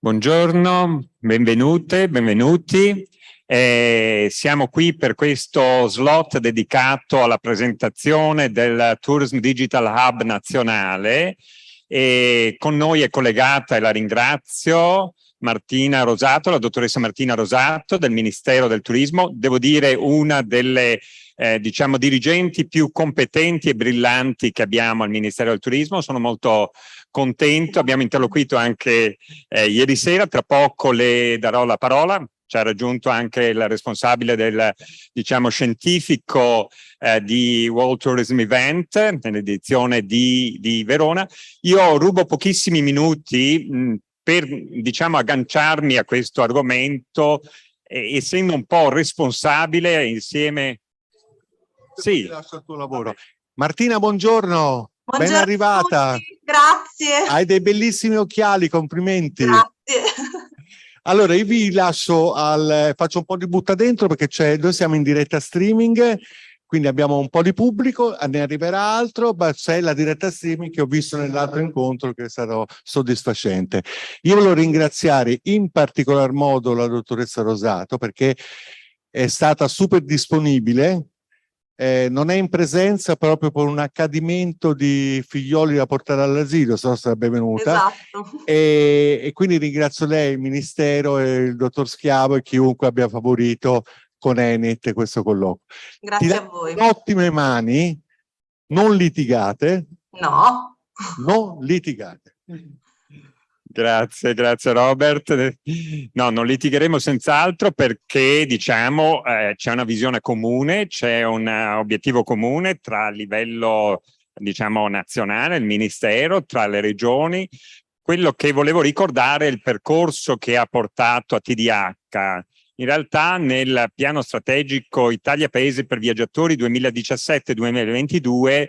Buongiorno, benvenute, benvenuti. Siamo qui per questo slot dedicato alla presentazione del Tourism Digital Hub nazionale. Con noi è collegata, e la ringrazio, Martina Rosato, la dottoressa Martina Rosato del Ministero del Turismo. Devo dire una delle diciamo dirigenti più competenti e brillanti che abbiamo al Ministero del Turismo. Sono molto contento, abbiamo interloquito anche ieri sera, tra poco le darò la parola. Ci ha raggiunto anche il responsabile del, diciamo, scientifico di World Tourism Event nell'edizione di Verona. Io rubo pochissimi minuti per, diciamo, agganciarmi a questo argomento, essendo un po' responsabile insieme. Sì. Lascio il tuo lavoro. Martina, buongiorno. Buongiorno, ben arrivata. Grazie. Hai dei bellissimi occhiali, complimenti. Grazie. Allora, io vi lascio faccio un po' di butta dentro perché noi siamo in diretta streaming, quindi abbiamo un po' di pubblico, ne arriverà altro, ma c'è la diretta streaming che ho visto nell'altro incontro che è stato soddisfacente. Io voglio ringraziare in particolar modo la dottoressa Rosato perché è stata super disponibile. Non è in presenza proprio per un accadimento di figlioli da portare all'asilo, se no sarebbe venuta. Esatto. E quindi ringrazio lei, il Ministero, e il dottor Schiavo e chiunque abbia favorito con Enit questo colloquio. Grazie a voi. Ottime mani, non litigate. No. Non litigate. Grazie Robert. No, non litigheremo senz'altro perché, diciamo, c'è una visione comune, c'è un obiettivo comune tra il livello, diciamo, nazionale, il Ministero, tra le regioni. Quello che volevo ricordare è il percorso che ha portato a TDH. In realtà nel piano strategico Italia Paese per Viaggiatori 2017-2022,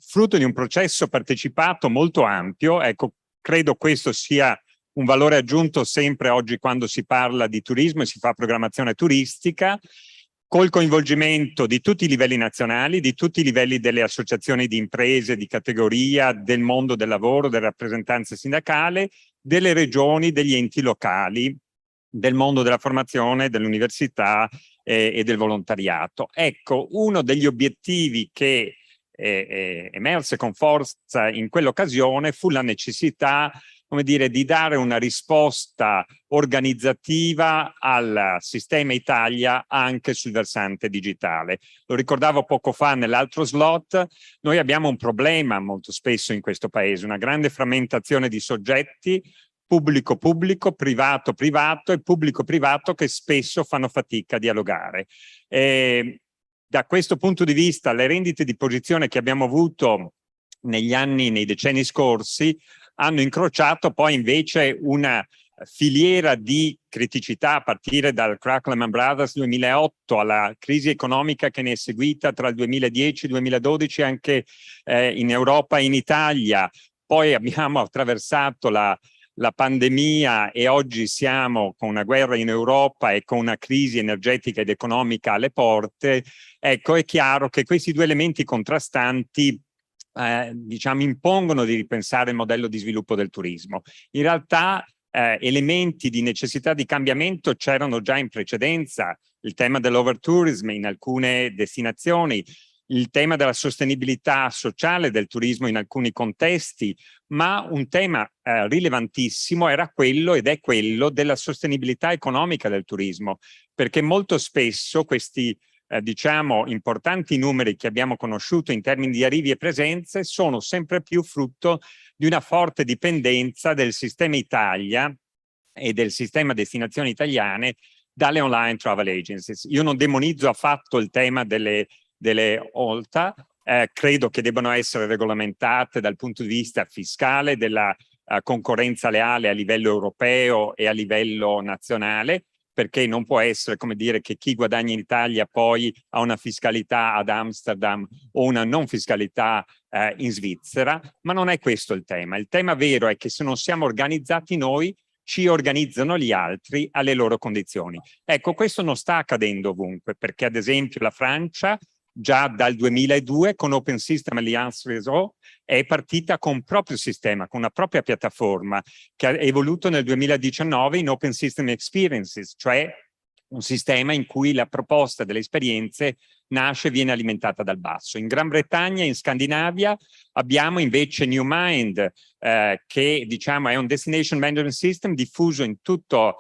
frutto di un processo partecipato molto ampio, ecco, credo questo sia un valore aggiunto sempre oggi quando si parla di turismo e si fa programmazione turistica, col coinvolgimento di tutti i livelli nazionali, di tutti i livelli delle associazioni di imprese, di categoria, del mondo del lavoro, delle rappresentanze sindacali, delle regioni, degli enti locali, del mondo della formazione, dell'università e del volontariato. Ecco, uno degli obiettivi che emerse con forza in quell'occasione fu la necessità, come dire, di dare una risposta organizzativa al sistema Italia anche sul versante digitale. Lo ricordavo poco fa nell'altro slot, noi abbiamo un problema molto spesso in questo paese, una grande frammentazione di soggetti, pubblico-pubblico, privato-privato e pubblico-privato che spesso fanno fatica a dialogare. Da questo punto di vista, le rendite di posizione che abbiamo avuto negli anni, nei decenni scorsi, hanno incrociato poi invece una filiera di criticità a partire dal crack Lehman Brothers 2008 alla crisi economica che ne è seguita tra il 2010 e il 2012 anche in Europa e in Italia. Poi abbiamo attraversato la pandemia e oggi siamo con una guerra in Europa e con una crisi energetica ed economica alle porte. Ecco, è chiaro che questi due elementi contrastanti diciamo, impongono di ripensare il modello di sviluppo del turismo. In realtà elementi di necessità di cambiamento c'erano già in precedenza, il tema dell'overtourism in alcune destinazioni, il tema della sostenibilità sociale del turismo in alcuni contesti, ma un tema rilevantissimo era quello ed è quello della sostenibilità economica del turismo, perché molto spesso questi diciamo importanti numeri che abbiamo conosciuto in termini di arrivi e presenze sono sempre più frutto di una forte dipendenza del sistema Italia e del sistema destinazioni italiane dalle online travel agencies. Io non demonizzo affatto il tema delle OLTA, credo che debbano essere regolamentate dal punto di vista fiscale, della concorrenza leale a livello europeo e a livello nazionale, perché non può essere, come dire, che chi guadagna in Italia poi ha una fiscalità ad Amsterdam o una non fiscalità in Svizzera, ma non è questo il tema. Il tema vero è che se non siamo organizzati noi, ci organizzano gli altri alle loro condizioni. Ecco, questo non sta accadendo ovunque, perché ad esempio la Francia già dal 2002 con Open System Alliance Réseau, è partita con un proprio sistema, con una propria piattaforma che è evoluto nel 2019 in Open System Experiences, cioè un sistema in cui la proposta delle esperienze nasce e viene alimentata dal basso. In Gran Bretagna e in Scandinavia abbiamo invece NewMind, che diciamo è un destination management system diffuso in tutto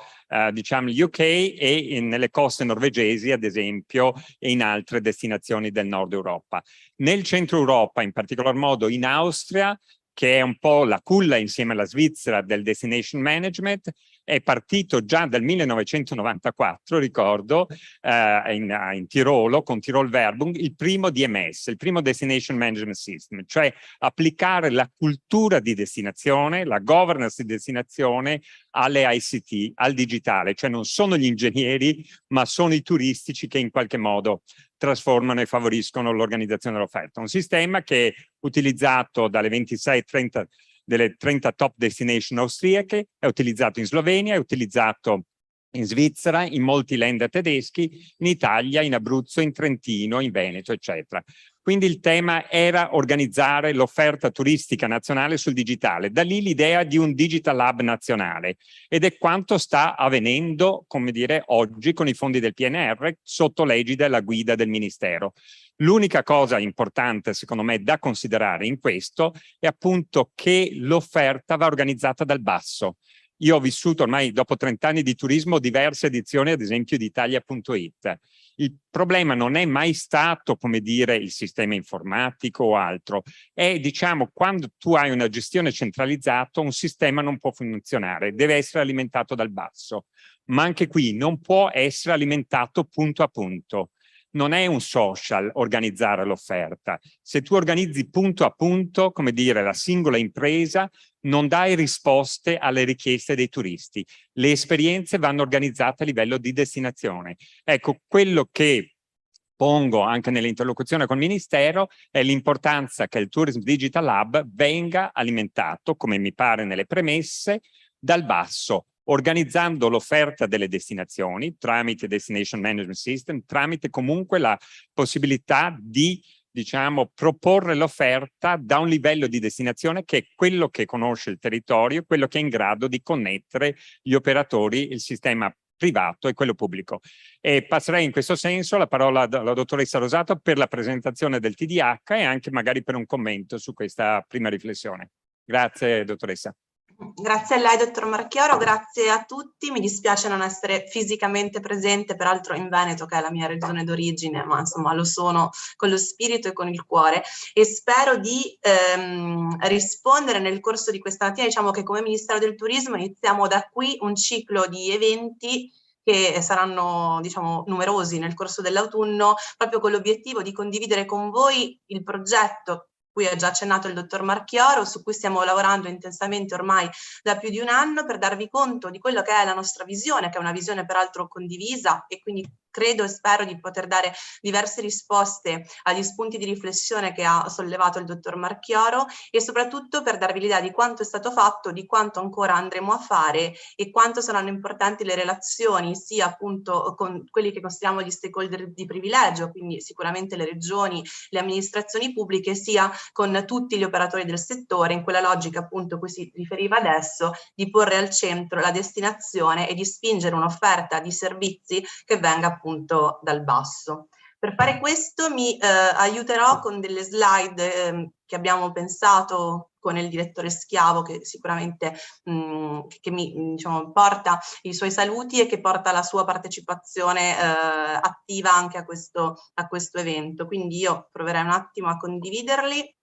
diciamo il UK e nelle coste norvegesi ad esempio e in altre destinazioni del nord Europa. Nel centro Europa, in particolar modo in Austria, che è un po' la culla insieme alla Svizzera del destination management, è partito già dal 1994, ricordo, in Tirolo, con Tirol Werbung, il primo DMS, il primo Destination Management System, cioè applicare la cultura di destinazione, la governance di destinazione alle ICT, al digitale, cioè non sono gli ingegneri, ma sono i turistici che in qualche modo trasformano e favoriscono l'organizzazione dell'offerta. Un sistema che è utilizzato dalle 26-30 delle 30 top destination austriache, è utilizzato in Slovenia, è utilizzato in Svizzera, in molti land tedeschi, in Italia, in Abruzzo, in Trentino, in Veneto, eccetera. Quindi il tema era organizzare l'offerta turistica nazionale sul digitale. Da lì l'idea di un Digital Hub nazionale ed è quanto sta avvenendo, come dire, oggi con i fondi del PNR sotto l'egida e la guida del Ministero. L'unica cosa importante, secondo me, da considerare in questo è appunto che l'offerta va organizzata dal basso. Io ho vissuto ormai dopo 30 anni di turismo diverse edizioni, ad esempio di Italia.it. Il problema non è mai stato, come dire, il sistema informatico o altro. È, diciamo, quando tu hai una gestione centralizzata, un sistema non può funzionare, deve essere alimentato dal basso. Ma anche qui non può essere alimentato punto a punto. Non è un social organizzare l'offerta. Se tu organizzi punto a punto, come dire, la singola impresa, non dai risposte alle richieste dei turisti. Le esperienze vanno organizzate a livello di destinazione. Ecco, quello che pongo anche nell'interlocuzione col Ministero è l'importanza che il Tourism Digital Hub venga alimentato, come mi pare nelle premesse, dal basso, organizzando l'offerta delle destinazioni tramite Destination Management System, tramite comunque la possibilità di, diciamo, proporre l'offerta da un livello di destinazione che è quello che conosce il territorio, quello che è in grado di connettere gli operatori, il sistema privato e quello pubblico. E passerei in questo senso la parola alla dottoressa Rosato per la presentazione del TDH e anche magari per un commento su questa prima riflessione. Grazie, dottoressa. Grazie a lei, dottor Marchioro, grazie a tutti. Mi dispiace non essere fisicamente presente, peraltro in Veneto, che è la mia regione d'origine, ma insomma lo sono con lo spirito e con il cuore e spero di rispondere nel corso di questa mattina. Diciamo che come Ministero del Turismo iniziamo da qui un ciclo di eventi che saranno, diciamo, numerosi nel corso dell'autunno, proprio con l'obiettivo di condividere con voi il progetto cui ha già accennato il dottor Marchioro, su cui stiamo lavorando intensamente ormai da più di un anno, per darvi conto di quello che è la nostra visione, che è una visione peraltro condivisa, e quindi credo e spero di poter dare diverse risposte agli spunti di riflessione che ha sollevato il dottor Marchioro, e soprattutto per darvi l'idea di quanto è stato fatto, di quanto ancora andremo a fare e quanto saranno importanti le relazioni sia appunto con quelli che consideriamo gli stakeholder di privilegio, quindi sicuramente le regioni, le amministrazioni pubbliche, sia con tutti gli operatori del settore, in quella logica appunto a cui si riferiva adesso, di porre al centro la destinazione e di spingere un'offerta di servizi che venga appunto dal basso. Per fare questo mi aiuterò con delle slide che abbiamo pensato con il direttore Schiavo, che sicuramente che mi diciamo, porta i suoi saluti e che porta la sua partecipazione attiva anche a questo evento. Quindi io proverei un attimo a condividerli.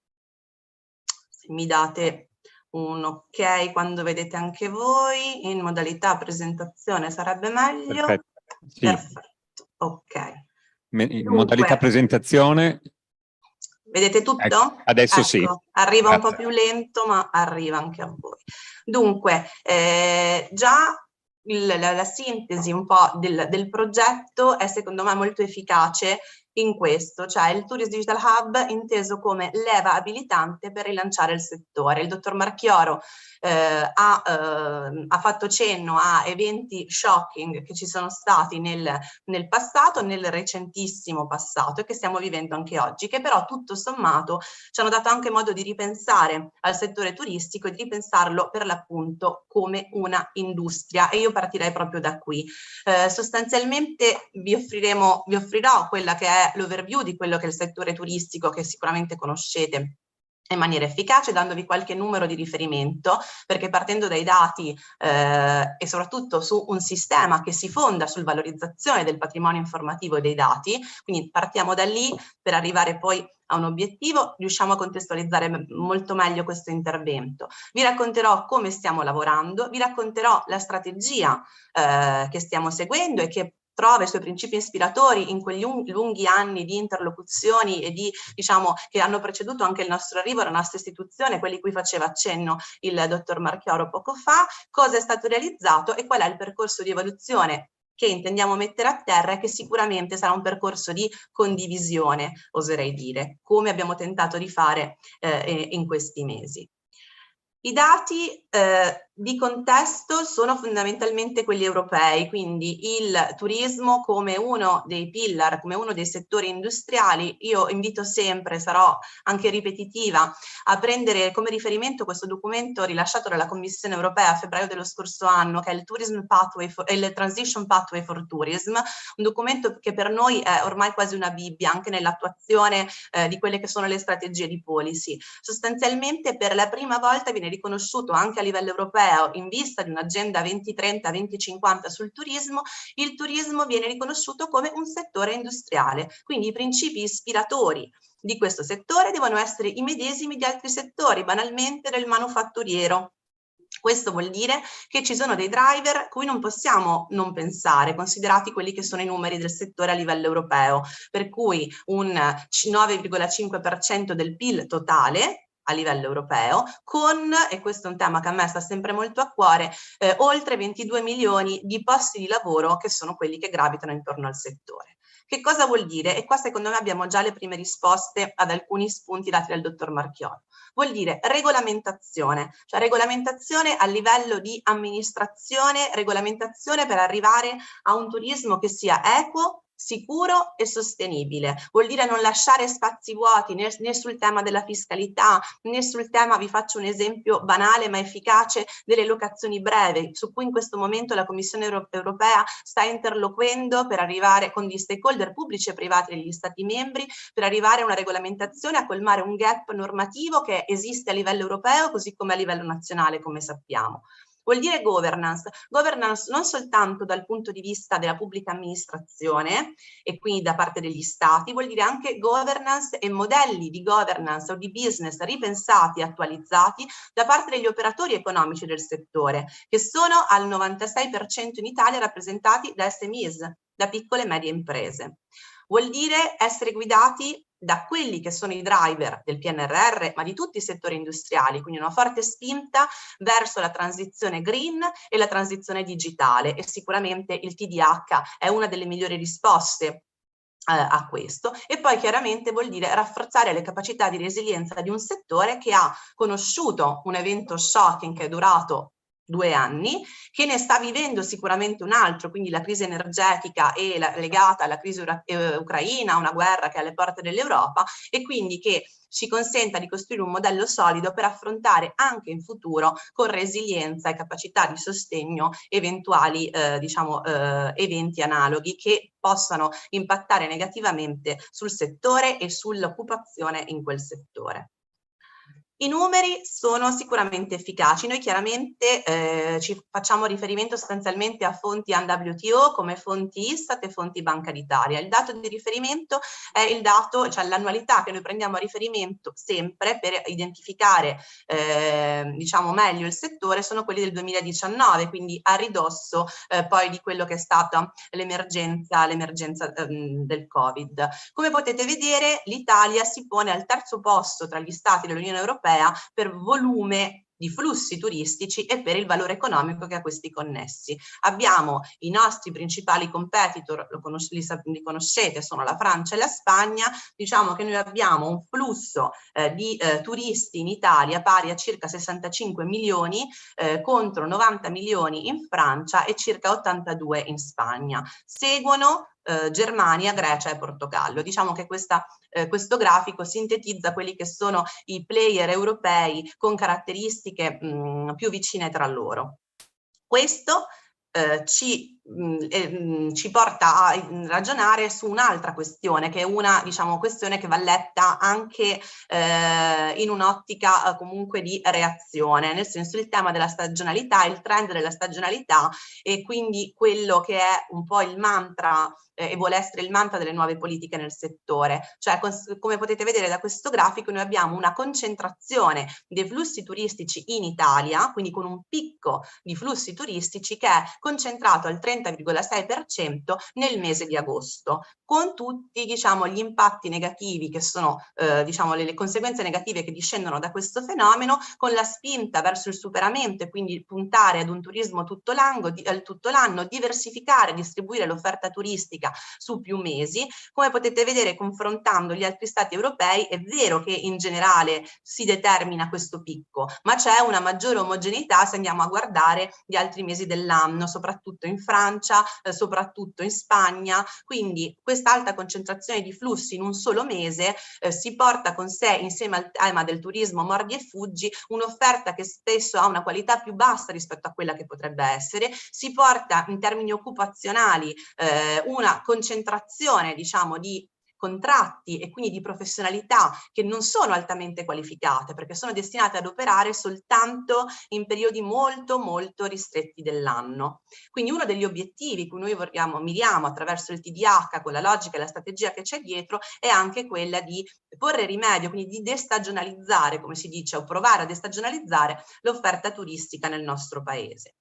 Se mi date un ok quando vedete anche voi, in modalità presentazione sarebbe meglio. Perfetto. Sì. Perfetto, ok. In modalità presentazione. Vedete tutto? Ecco, adesso ecco, sì. Arriva Grazie. un po' più lento, ma arriva anche a voi. Dunque, già la sintesi un po' del progetto è secondo me molto efficace in questo, cioè il Tourist Digital Hub inteso come leva abilitante per rilanciare il settore. Il dottor Marchioro ha fatto cenno a eventi shocking che ci sono stati nel passato, nel recentissimo passato, e che stiamo vivendo anche oggi, che però tutto sommato ci hanno dato anche modo di ripensare al settore turistico e di ripensarlo per l'appunto come una industria, e io partirei proprio da qui. Sostanzialmente vi offrirò quella che è l'overview di quello che è il settore turistico, che sicuramente conoscete in maniera efficace, dandovi qualche numero di riferimento, perché partendo dai dati e soprattutto su un sistema che si fonda sulla valorizzazione del patrimonio informativo e dei dati, quindi partiamo da lì per arrivare poi a un obiettivo, riusciamo a contestualizzare molto meglio questo intervento. Vi racconterò come stiamo lavorando, vi racconterò la strategia che stiamo seguendo e che trova i suoi principi ispiratori in quegli lunghi anni di interlocuzioni e di, diciamo, che hanno preceduto anche il nostro arrivo alla nostra istituzione, quelli cui faceva accenno il dottor Marchioro poco fa, cosa è stato realizzato e qual è il percorso di evoluzione che intendiamo mettere a terra, e che sicuramente sarà un percorso di condivisione, oserei dire, come abbiamo tentato di fare in questi mesi. I dati di contesto sono fondamentalmente quelli europei, quindi il turismo come uno dei pillar, come uno dei settori industriali. Io invito sempre, sarò anche ripetitiva, a prendere come riferimento questo documento rilasciato dalla Commissione europea a febbraio dello scorso anno, che è il il Transition Pathway for Tourism, un documento che per noi è ormai quasi una Bibbia, anche nell'attuazione di quelle che sono le strategie di policy. Sostanzialmente per la prima volta viene riconosciuto anche a livello europeo, in vista di un'agenda 2030-2050 sul turismo, il turismo viene riconosciuto come un settore industriale, quindi i principi ispiratori di questo settore devono essere i medesimi di altri settori, banalmente del manufatturiero. Questo vuol dire che ci sono dei driver cui non possiamo non pensare, considerati quelli che sono i numeri del settore a livello europeo, per cui un 9,5% del PIL totale a livello europeo, con, e questo è un tema che a me sta sempre molto a cuore, oltre 22 milioni di posti di lavoro che sono quelli che gravitano intorno al settore. Che cosa vuol dire? E qua secondo me abbiamo già le prime risposte ad alcuni spunti dati dal dottor Marchioro. Vuol dire regolamentazione, cioè regolamentazione a livello di amministrazione, regolamentazione per arrivare a un turismo che sia equo, sicuro e sostenibile. Vuol dire non lasciare spazi vuoti né sul tema della fiscalità, né sul tema, vi faccio un esempio banale ma efficace, delle locazioni brevi, su cui in questo momento la Commissione europea sta interloquendo per arrivare con gli stakeholder pubblici e privati degli Stati membri, per arrivare a una regolamentazione, a colmare un gap normativo che esiste a livello europeo così come a livello nazionale, come sappiamo. Vuol dire governance non soltanto dal punto di vista della pubblica amministrazione e quindi da parte degli stati, vuol dire anche governance e modelli di governance o di business ripensati e attualizzati da parte degli operatori economici del settore, che sono al 96% in Italia rappresentati da SMEs, da piccole e medie imprese. Vuol dire essere guidati da quelli che sono i driver del PNRR, ma di tutti i settori industriali, quindi una forte spinta verso la transizione green e la transizione digitale, e sicuramente il TDH è una delle migliori risposte a questo. E poi chiaramente vuol dire rafforzare le capacità di resilienza di un settore che ha conosciuto un evento shocking che è durato 2 anni, che ne sta vivendo sicuramente un altro, quindi la crisi energetica e legata alla crisi ucraina, una guerra che è alle porte dell'Europa, e quindi che ci consenta di costruire un modello solido per affrontare anche in futuro con resilienza e capacità di sostegno eventuali eventi analoghi che possano impattare negativamente sul settore e sull'occupazione in quel settore. I numeri sono sicuramente efficaci. Noi chiaramente ci facciamo riferimento sostanzialmente a fonti WTO come fonti Istat e fonti Banca d'Italia. Il dato di riferimento è il dato, cioè l'annualità che noi prendiamo a riferimento sempre per identificare diciamo meglio il settore, sono quelli del 2019, quindi a ridosso poi di quello che è stata l'emergenza del Covid. Come potete vedere, l'Italia si pone al terzo posto tra gli stati dell'Unione Europea per volume di flussi turistici e per il valore economico che a questi connessi. Abbiamo i nostri principali competitor, li conoscete, sono la Francia e la Spagna. Diciamo che noi abbiamo un flusso di turisti in Italia pari a circa 65 milioni contro 90 milioni in Francia e circa 82 in Spagna. Seguono Germania, Grecia e Portogallo. Diciamo che questo grafico sintetizza quelli che sono i player europei con caratteristiche più vicine tra loro. Questo ci porta a ragionare su un'altra questione, che è una, diciamo, questione che va letta anche in un'ottica comunque di reazione, nel senso il tema della stagionalità, il trend della stagionalità e quindi quello che è un po' il mantra e vuole essere il mantra delle nuove politiche nel settore. Cioè, come potete vedere da questo grafico, noi abbiamo una concentrazione dei flussi turistici in Italia, quindi con un picco di flussi turistici che è concentrato al 30,6% nel mese di agosto, con tutti, diciamo, gli impatti negativi che sono, diciamo, le conseguenze negative che discendono da questo fenomeno, con la spinta verso il superamento e quindi puntare ad un turismo tutto l'anno, diversificare, distribuire l'offerta turistica su più mesi. Come potete vedere, confrontando gli altri stati europei, è vero che in generale si determina questo picco, ma c'è una maggiore omogeneità se andiamo a guardare gli altri mesi dell'anno, soprattutto in Francia, soprattutto in Spagna. Quindi questa alta concentrazione di flussi in un solo mese si porta con sé, insieme al tema del turismo mordi e fuggi, un'offerta che spesso ha una qualità più bassa rispetto a quella che potrebbe essere, si porta in termini occupazionali una concentrazione, diciamo, di contratti e quindi di professionalità che non sono altamente qualificate, perché sono destinate ad operare soltanto in periodi molto molto ristretti dell'anno. Quindi uno degli obiettivi cui noi miriamo attraverso il TDH, con la logica e la strategia che c'è dietro, è anche quella di porre rimedio, quindi di destagionalizzare, come si dice, o provare a destagionalizzare l'offerta turistica nel nostro paese.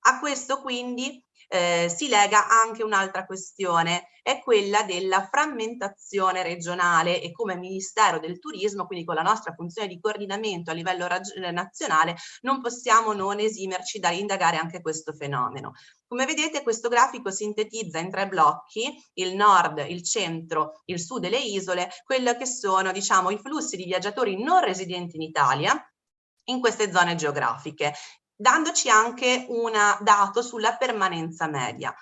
A questo quindi si lega anche un'altra questione, è quella della frammentazione regionale, e come Ministero del Turismo, quindi con la nostra funzione di coordinamento a livello nazionale, non possiamo non esimerci da indagare anche questo fenomeno. Come vedete, questo grafico sintetizza in 3 blocchi, il nord, il centro, il sud e le isole, quello che sono, diciamo, i flussi di viaggiatori non residenti in Italia in queste zone geografiche, dandoci anche un dato sulla permanenza media.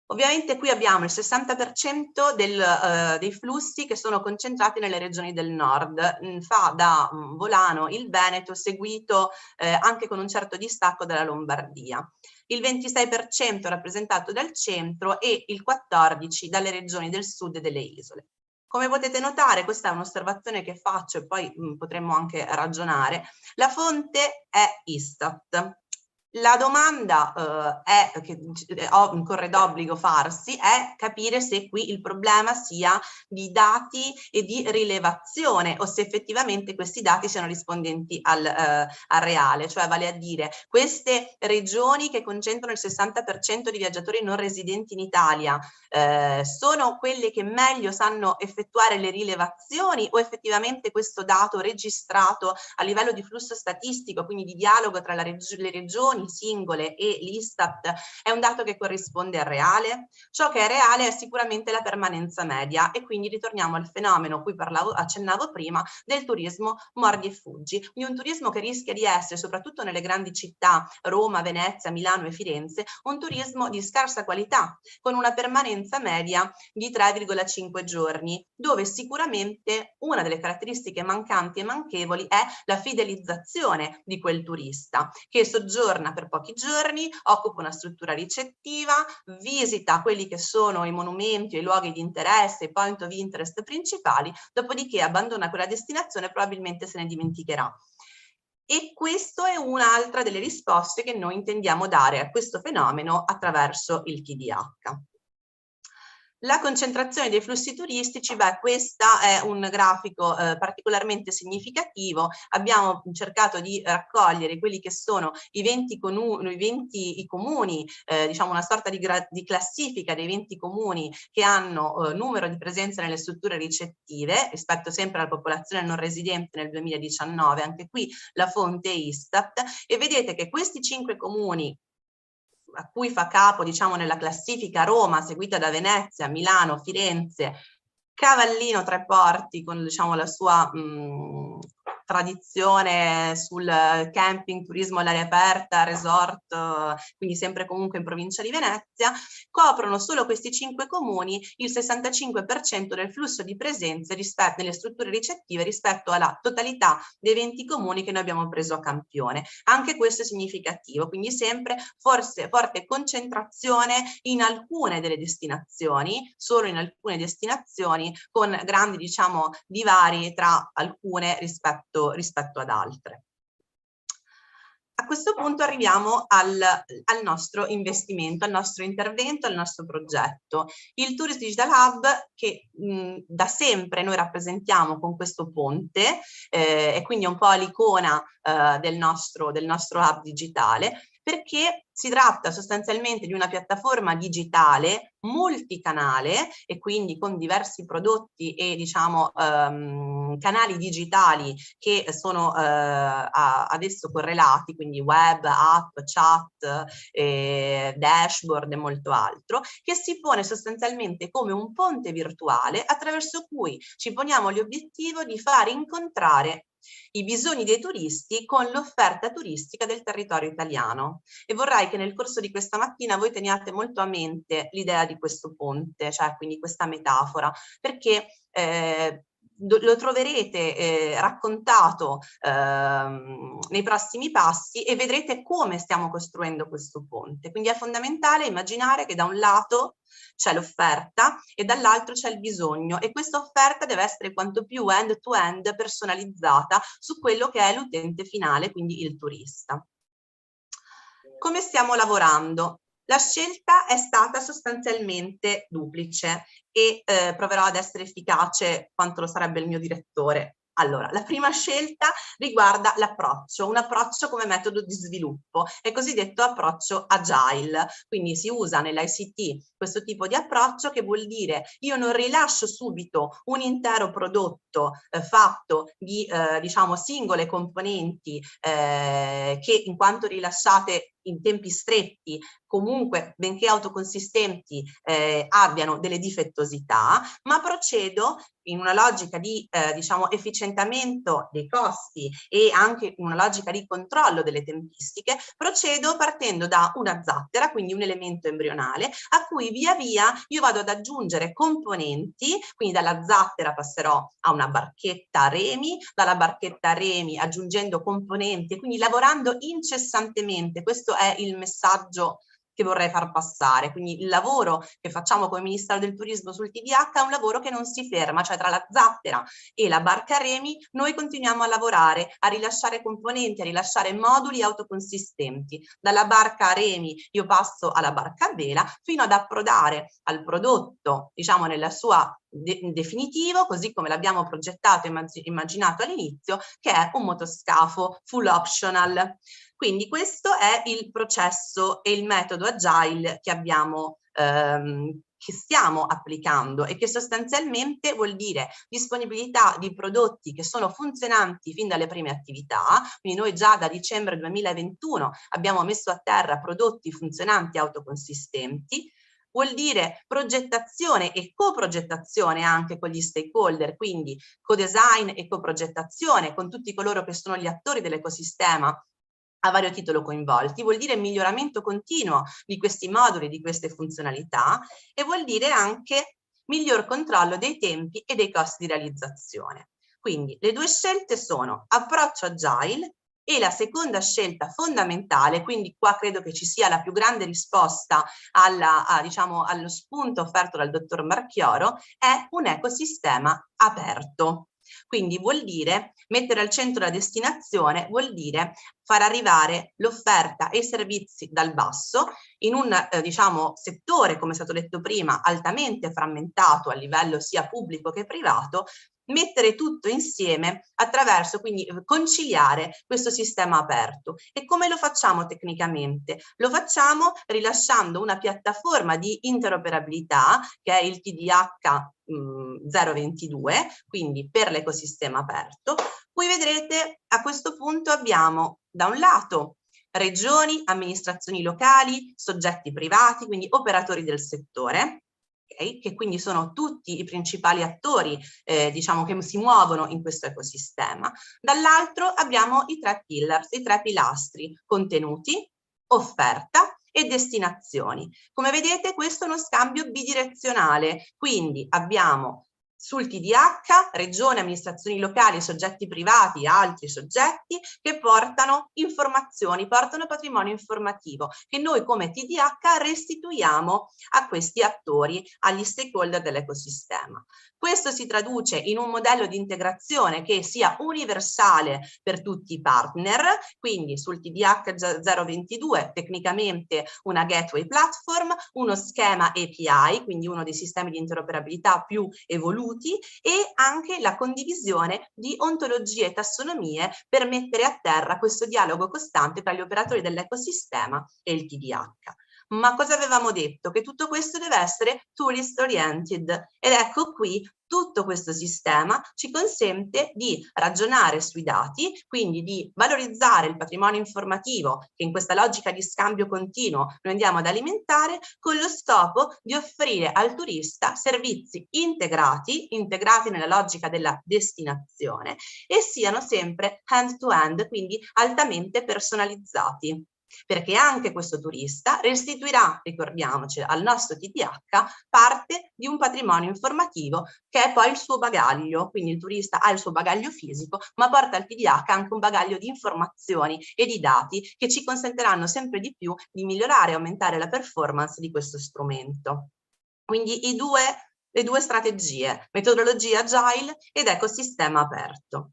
Ovviamente qui abbiamo il 60% dei flussi che sono concentrati nelle regioni del nord, fa da volano il Veneto, seguito anche con un certo distacco dalla Lombardia. Il 26% rappresentato dal centro e il 14% dalle regioni del sud e delle isole. Come potete notare, questa è un'osservazione che faccio e poi potremmo anche ragionare, la fonte è Istat. La domanda che corre d'obbligo farsi è capire se qui il problema sia di dati e di rilevazione o se effettivamente questi dati siano rispondenti al reale, cioè vale a dire queste regioni che concentrano il 60% di viaggiatori non residenti in Italia sono quelle che meglio sanno effettuare le rilevazioni o effettivamente questo dato registrato a livello di flusso statistico, quindi di dialogo tra le regioni singole e l'Istat, è un dato che corrisponde al reale? Ciò che è reale è sicuramente la permanenza media e quindi ritorniamo al fenomeno a cui accennavo prima del turismo mordi e fuggi, quindi un turismo che rischia di essere, soprattutto nelle grandi città, Roma, Venezia, Milano e Firenze, un turismo di scarsa qualità, con una permanenza media di 3,5 giorni, dove sicuramente una delle caratteristiche mancanti e manchevoli è la fidelizzazione di quel turista, che soggiorna per pochi giorni, occupa una struttura ricettiva, visita quelli che sono i monumenti, i luoghi di interesse, i point of interest principali, dopodiché abbandona quella destinazione e probabilmente se ne dimenticherà. E questo è un'altra delle risposte che noi intendiamo dare a questo fenomeno attraverso il TDH. La concentrazione dei flussi turistici, beh, questo è un grafico particolarmente significativo. Abbiamo cercato di raccogliere quelli che sono i 20 comuni, diciamo una sorta di classifica dei 20 comuni che hanno numero di presenza nelle strutture ricettive rispetto sempre alla popolazione non residente nel 2019, anche qui la fonte è Istat, e vedete che questi 5 comuni a cui fa capo, diciamo, nella classifica Roma, seguita da Venezia, Milano, Firenze, Cavallino Tre Porti con, diciamo, la sua tradizione sul camping, turismo all'aria aperta, resort, quindi sempre comunque in provincia di Venezia, coprono solo questi 5 comuni il 65% del flusso di presenze nelle strutture ricettive rispetto alla totalità dei 20 comuni che noi abbiamo preso a campione. Anche questo è significativo, quindi sempre forte concentrazione in alcune delle destinazioni, solo in alcune destinazioni, con grandi, diciamo, divari tra alcune rispetto ad altre. A questo punto arriviamo al nostro investimento, al nostro intervento, al nostro progetto. Il Tourist Digital Hub che da sempre noi rappresentiamo con questo ponte e quindi è un po' l'icona del nostro hub digitale, perché si tratta sostanzialmente di una piattaforma digitale multicanale e quindi con diversi prodotti e, diciamo, canali digitali che sono ad esso correlati, quindi web, app, chat, dashboard e molto altro, che si pone sostanzialmente come un ponte virtuale attraverso cui ci poniamo l'obiettivo di far incontrare i bisogni dei turisti con l'offerta turistica del territorio italiano. E vorrei che nel corso di questa mattina voi teniate molto a mente l'idea di questo ponte, cioè quindi questa metafora, perché lo troverete raccontato nei prossimi passi e vedrete come stiamo costruendo questo ponte. Quindi è fondamentale immaginare che da un lato c'è l'offerta e dall'altro c'è il bisogno, e questa offerta deve essere quanto più end-to-end personalizzata su quello che è l'utente finale, quindi il turista. Come stiamo lavorando? La scelta è stata sostanzialmente duplice e proverò ad essere efficace quanto lo sarebbe il mio direttore. Allora, la prima scelta riguarda l'approccio, un approccio come metodo di sviluppo, è il cosiddetto approccio agile, quindi si usa nell'ICT questo tipo di approccio, che vuol dire io non rilascio subito un intero prodotto fatto di diciamo singole componenti che in quanto rilasciate in tempi stretti comunque benché autoconsistenti abbiano delle difettosità, ma procedo in una logica di diciamo efficientamento dei costi e anche in una logica di controllo delle tempistiche, procedo partendo da una zattera, quindi un elemento embrionale, a cui via via io vado ad aggiungere componenti, quindi dalla zattera passerò a una barchetta a remi, dalla barchetta a remi aggiungendo componenti e quindi lavorando incessantemente. Questo è il messaggio che vorrei far passare. Quindi il lavoro che facciamo come Ministero del Turismo sul TDH è un lavoro che non si ferma, cioè tra la zattera e la barca a remi noi continuiamo a lavorare, a rilasciare componenti, a rilasciare moduli autoconsistenti. Dalla barca a remi io passo alla barca a vela fino ad approdare al prodotto, diciamo nella sua definitivo, così come l'abbiamo progettato e immaginato all'inizio, che è un motoscafo full optional. Quindi questo è il processo e il metodo agile che abbiamo che stiamo applicando e che sostanzialmente vuol dire disponibilità di prodotti che sono funzionanti fin dalle prime attività. Quindi noi già da dicembre 2021 abbiamo messo a terra prodotti funzionanti autoconsistenti. Vuol dire progettazione e coprogettazione anche con gli stakeholder, quindi co-design e coprogettazione con tutti coloro che sono gli attori dell'ecosistema a vario titolo coinvolti, vuol dire miglioramento continuo di questi moduli, di queste funzionalità, e vuol dire anche miglior controllo dei tempi e dei costi di realizzazione. Quindi le due scelte sono approccio agile e la seconda scelta fondamentale, quindi qua credo che ci sia la più grande risposta diciamo, allo spunto offerto dal dottor Marchioro, è un ecosistema aperto. Quindi vuol dire mettere al centro la destinazione, vuol dire far arrivare l'offerta e i servizi dal basso in un diciamo settore, come è stato detto prima, altamente frammentato a livello sia pubblico che privato, mettere tutto insieme attraverso, quindi conciliare questo sistema aperto. E come lo facciamo tecnicamente? Lo facciamo rilasciando una piattaforma di interoperabilità che è il TDH 022, quindi per l'ecosistema aperto. Qui vedrete a questo punto abbiamo da un lato regioni, amministrazioni locali, soggetti privati, quindi operatori del settore, che quindi sono tutti i principali attori diciamo che si muovono in questo ecosistema. Dall'altro abbiamo i tre pillars, i tre pilastri: contenuti, offerta e destinazioni. Come vedete questo è uno scambio bidirezionale, quindi abbiamo sul TDH, regioni, amministrazioni locali, soggetti privati, altri soggetti che portano informazioni, portano patrimonio informativo che noi come TDH restituiamo a questi attori, agli stakeholder dell'ecosistema. Questo si traduce in un modello di integrazione che sia universale per tutti i partner, quindi sul TDH 022 tecnicamente una gateway platform, uno schema API, quindi uno dei sistemi di interoperabilità più evoluti, e anche la condivisione di ontologie e tassonomie per mettere a terra questo dialogo costante tra gli operatori dell'ecosistema e il TDH. Ma cosa avevamo detto? Che tutto questo deve essere tourist oriented, ed ecco qui tutto questo sistema ci consente di ragionare sui dati, quindi di valorizzare il patrimonio informativo che in questa logica di scambio continuo noi andiamo ad alimentare, con lo scopo di offrire al turista servizi integrati nella logica della destinazione e siano sempre hand to hand, quindi altamente personalizzati. Perché anche questo turista restituirà, ricordiamoci, al nostro TDH parte di un patrimonio informativo che è poi il suo bagaglio, quindi il turista ha il suo bagaglio fisico, ma porta al TDH anche un bagaglio di informazioni e di dati che ci consentiranno sempre di più di migliorare e aumentare la performance di questo strumento. Quindi le due strategie, metodologia agile ed ecosistema aperto.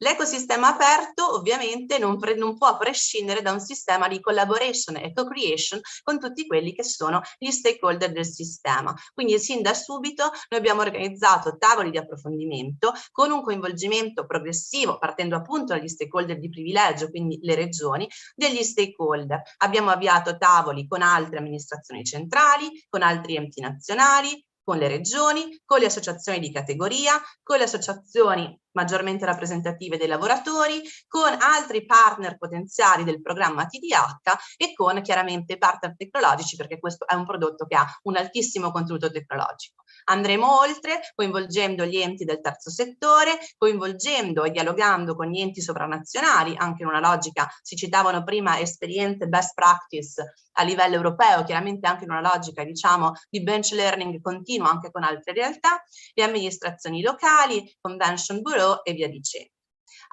L'ecosistema aperto ovviamente non può prescindere da un sistema di collaboration e co-creation con tutti quelli che sono gli stakeholder del sistema. Quindi sin da subito noi abbiamo organizzato tavoli di approfondimento con un coinvolgimento progressivo, partendo appunto dagli stakeholder di privilegio, quindi le regioni, degli stakeholder. Abbiamo avviato tavoli con altre amministrazioni centrali, con altri enti nazionali, con le regioni, con le associazioni di categoria, con le associazioni maggiormente rappresentative dei lavoratori, con altri partner potenziali del programma TDH e con chiaramente partner tecnologici, perché questo è un prodotto che ha un altissimo contenuto tecnologico. Andremo oltre, coinvolgendo gli enti del terzo settore, coinvolgendo e dialogando con gli enti sovranazionali, anche in una logica, si citavano prima esperienze best practice a livello europeo, chiaramente anche in una logica, diciamo, di bench learning continuo anche con altre realtà, le amministrazioni locali, convention bureau e via dicendo.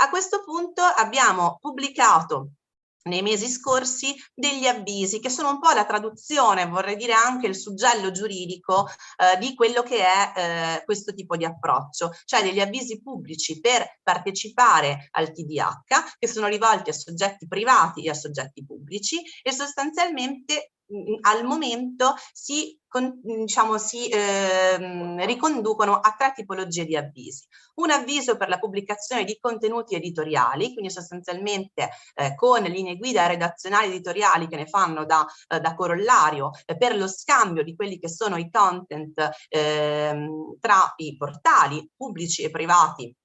A questo punto abbiamo pubblicato nei mesi scorsi degli avvisi che sono un po' la traduzione, vorrei dire anche il suggello giuridico di quello che è questo tipo di approccio, cioè degli avvisi pubblici per partecipare al TDH che sono rivolti a soggetti privati e a soggetti pubblici e sostanzialmente al momento si riconducono a tre tipologie di avvisi. Un avviso per la pubblicazione di contenuti editoriali, quindi sostanzialmente con linee guida redazionali editoriali che ne fanno da corollario per lo scambio di quelli che sono i content tra i portali pubblici e privati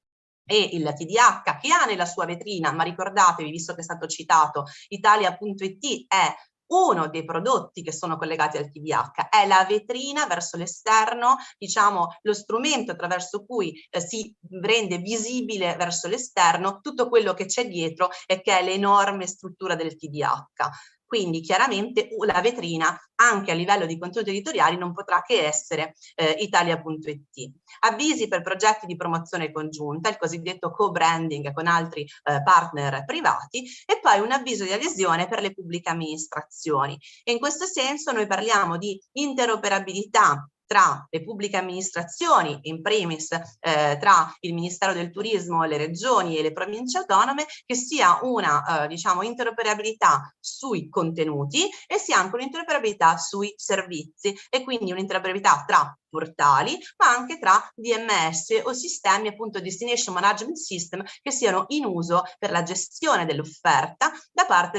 e il TDH che ha nella sua vetrina, ma ricordatevi, visto che è stato citato, Italia.it è uno dei prodotti che sono collegati al TDH, è la vetrina verso l'esterno, diciamo lo strumento attraverso cui si rende visibile verso l'esterno tutto quello che c'è dietro e che è l'enorme struttura del TDH. Quindi chiaramente la vetrina anche a livello di contenuti editoriali non potrà che essere Italia.it. Avvisi per progetti di promozione congiunta, il cosiddetto co-branding con altri partner privati e poi un avviso di adesione per le pubbliche amministrazioni. E in questo senso noi parliamo di interoperabilità tra le pubbliche amministrazioni, in primis tra il Ministero del Turismo, le regioni e le province autonome, che sia una diciamo interoperabilità sui contenuti e sia anche un'interoperabilità sui servizi, e quindi un'interoperabilità tra portali ma anche tra DMS o sistemi appunto Destination Management System che siano in uso per la gestione dell'offerta da parte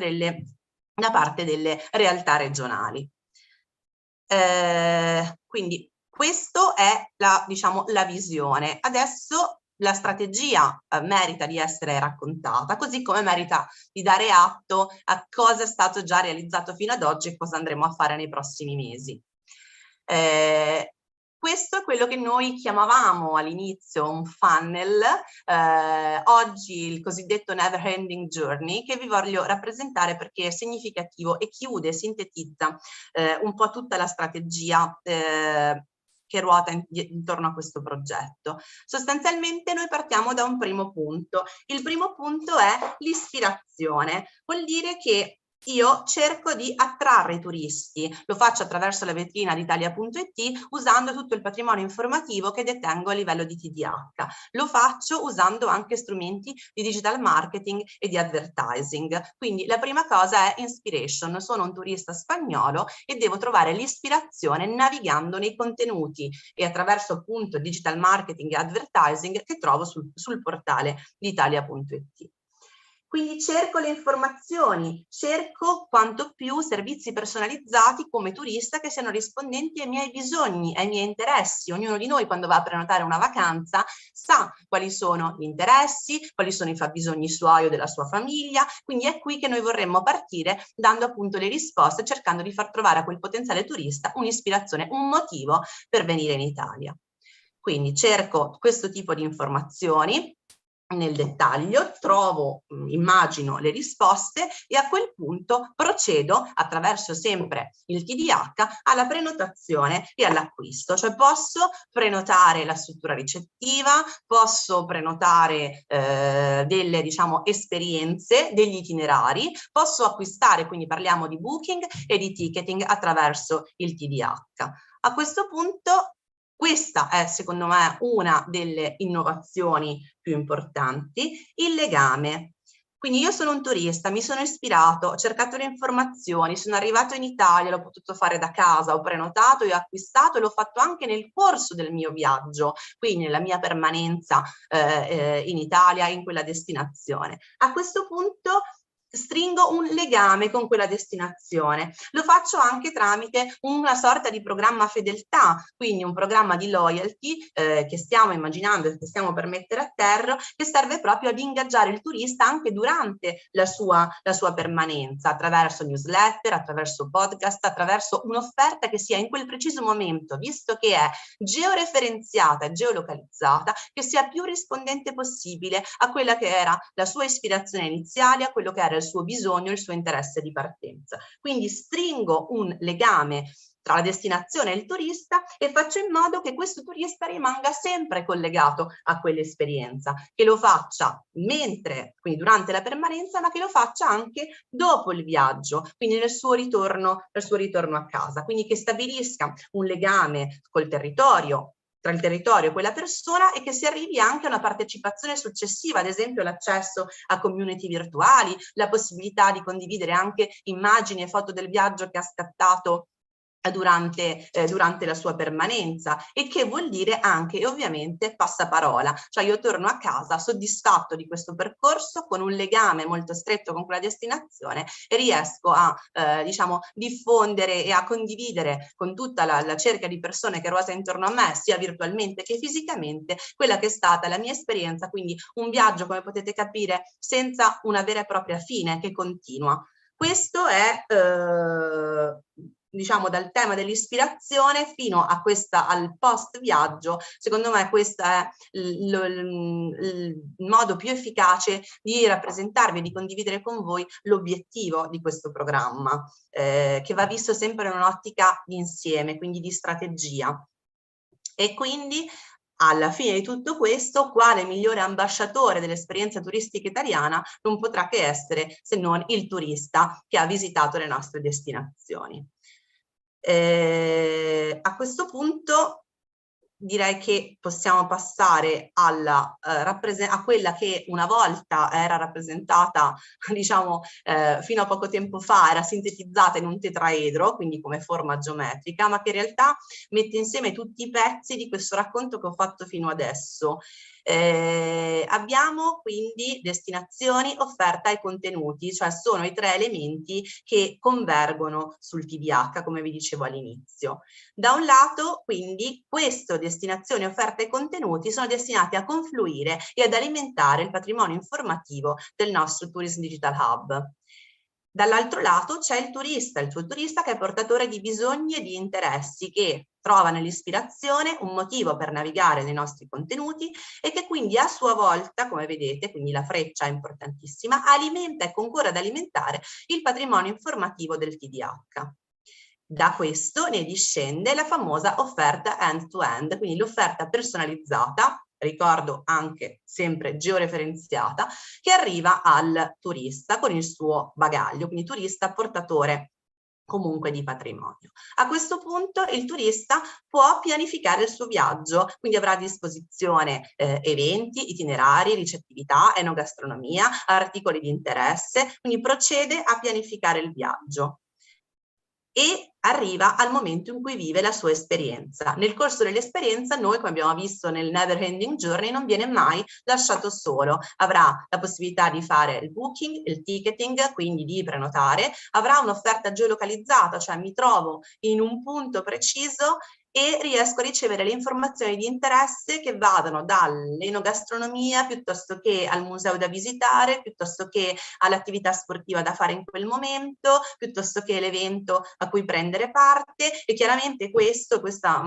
delle realtà regionali. Quindi questo è diciamo, la visione. Adesso la strategia merita di essere raccontata, così come merita di dare atto a cosa è stato già realizzato fino ad oggi e cosa andremo a fare nei prossimi mesi. Questo è quello che noi chiamavamo all'inizio un funnel, oggi il cosiddetto never ending journey, che vi voglio rappresentare perché è significativo e chiude, sintetizza un po' tutta la strategia che ruota intorno a questo progetto. Sostanzialmente noi partiamo da un primo punto. Il primo punto è l'ispirazione, vuol dire che io cerco di attrarre i turisti, lo faccio attraverso la vetrina di Italia.it usando tutto il patrimonio informativo che detengo a livello di TDH, lo faccio usando anche strumenti di digital marketing e di advertising. Quindi la prima cosa è inspiration, sono un turista spagnolo e devo trovare l'ispirazione navigando nei contenuti e attraverso appunto digital marketing e advertising che trovo sul portale di Italia.it. Quindi cerco le informazioni, cerco quanto più servizi personalizzati come turista che siano rispondenti ai miei bisogni, ai miei interessi. Ognuno di noi quando va a prenotare una vacanza sa quali sono gli interessi, quali sono i fabbisogni suoi o della sua famiglia, quindi è qui che noi vorremmo partire dando appunto le risposte, cercando di far trovare a quel potenziale turista un'ispirazione, un motivo per venire in Italia. Quindi cerco questo tipo di informazioni nel dettaglio, trovo, immagino le risposte e a quel punto procedo attraverso sempre il TDH alla prenotazione e all'acquisto, cioè posso prenotare la struttura ricettiva, posso prenotare delle diciamo esperienze, degli itinerari, posso acquistare, quindi parliamo di booking e di ticketing attraverso il TDH. A questo punto questa è secondo me una delle innovazioni più importanti, il legame. Quindi io sono un turista, mi sono ispirato, ho cercato le informazioni, sono arrivato in Italia, l'ho potuto fare da casa, ho prenotato e ho acquistato e l'ho fatto anche nel corso del mio viaggio, quindi nella mia permanenza in Italia, in quella destinazione. A questo punto stringo un legame con quella destinazione. Lo faccio anche tramite una sorta di programma fedeltà, quindi un programma di loyalty che stiamo immaginando e che stiamo per mettere a terra, che serve proprio ad ingaggiare il turista anche durante la sua permanenza, attraverso newsletter, attraverso podcast, attraverso un'offerta che sia in quel preciso momento, visto che è georeferenziata e geolocalizzata, che sia più rispondente possibile a quella che era la sua ispirazione iniziale, a quello che era il suo bisogno, il suo interesse di partenza. Quindi stringo un legame tra la destinazione e il turista e faccio in modo che questo turista rimanga sempre collegato a quell'esperienza, che lo faccia mentre, quindi durante la permanenza, ma che lo faccia anche dopo il viaggio, quindi nel suo ritorno a casa, quindi che stabilisca un legame col territorio, tra il territorio e quella persona, e che si arrivi anche a una partecipazione successiva, ad esempio l'accesso a community virtuali, la possibilità di condividere anche immagini e foto del viaggio che ha scattato durante la sua permanenza, e che vuol dire anche ovviamente passaparola, cioè io torno a casa soddisfatto di questo percorso, con un legame molto stretto con quella destinazione, e riesco a diciamo diffondere e a condividere con tutta la cerchia di persone che ruota intorno a me, sia virtualmente che fisicamente, quella che è stata la mia esperienza, quindi un viaggio, come potete capire, senza una vera e propria fine, che continua. Questo è diciamo dal tema dell'ispirazione fino a al post viaggio. Secondo me questo è il modo più efficace di rappresentarvi e di condividere con voi l'obiettivo di questo programma, che va visto sempre in un'ottica di insieme, quindi di strategia. E quindi alla fine di tutto questo, quale migliore ambasciatore dell'esperienza turistica italiana non potrà che essere se non il turista che ha visitato le nostre destinazioni. A questo punto direi che possiamo passare a quella che una volta era rappresentata, diciamo, fino a poco tempo fa era sintetizzata in un tetraedro, quindi come forma geometrica, ma che in realtà mette insieme tutti i pezzi di questo racconto che ho fatto fino adesso. Abbiamo quindi destinazioni, offerta e contenuti, cioè sono i tre elementi che convergono sul TDAH, come vi dicevo all'inizio. Da un lato, quindi, queste destinazioni, offerte e contenuti sono destinati a confluire e ad alimentare il patrimonio informativo del nostro Tourism Digital Hub. Dall'altro lato c'è il tuo turista che è portatore di bisogni e di interessi, che trova nell'ispirazione un motivo per navigare nei nostri contenuti e che quindi a sua volta, come vedete, quindi la freccia è importantissima, alimenta e concorre ad alimentare il patrimonio informativo del TDAH. Da questo ne discende la famosa offerta end-to-end, quindi l'offerta personalizzata, ricordo anche sempre georeferenziata, che arriva al turista con il suo bagaglio, quindi turista portatore comunque di patrimonio. A questo punto il turista può pianificare il suo viaggio, quindi avrà a disposizione eventi, itinerari, ricettività, enogastronomia, articoli di interesse, quindi procede a pianificare il viaggio e arriva al momento in cui vive la sua esperienza. Nel corso dell'esperienza noi, come abbiamo visto nel Never Ending Journey, non viene mai lasciato solo. Avrà la possibilità di fare il booking, il ticketing, quindi di prenotare, avrà un'offerta geolocalizzata, cioè mi trovo in un punto preciso e riesco a ricevere le informazioni di interesse che vadano dall'enogastronomia piuttosto che al museo da visitare, piuttosto che all'attività sportiva da fare in quel momento, piuttosto che l'evento a cui prendere parte. E chiaramente questa è